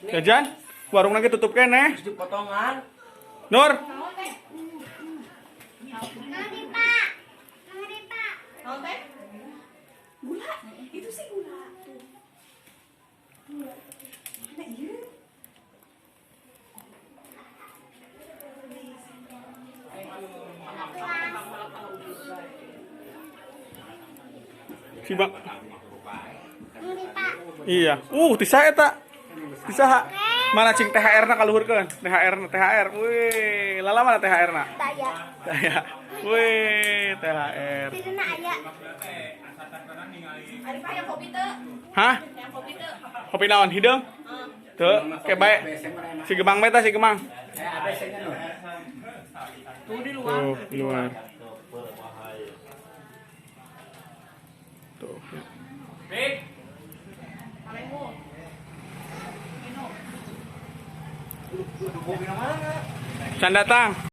Jajan, warung lagi tutup kene. Potongan. Nur, Gula, itu sih gula. Gula. Nah, iya. si Bang. Iya. Tisa eta. Tisa. Mana cing THR-na kaluhurkeun? THR. Wih, lala mana THR-na? Daya. Daya. Wih, THR. Tidurna aya. Ari mah yang kopi teu. Hah? Yang kopi teu. Kopi naon hideung? Teu, kayak bae. Si Gemang beta si Gemang. Tuh di luar. Tuh, di luar. Tuh. Big. Can datang.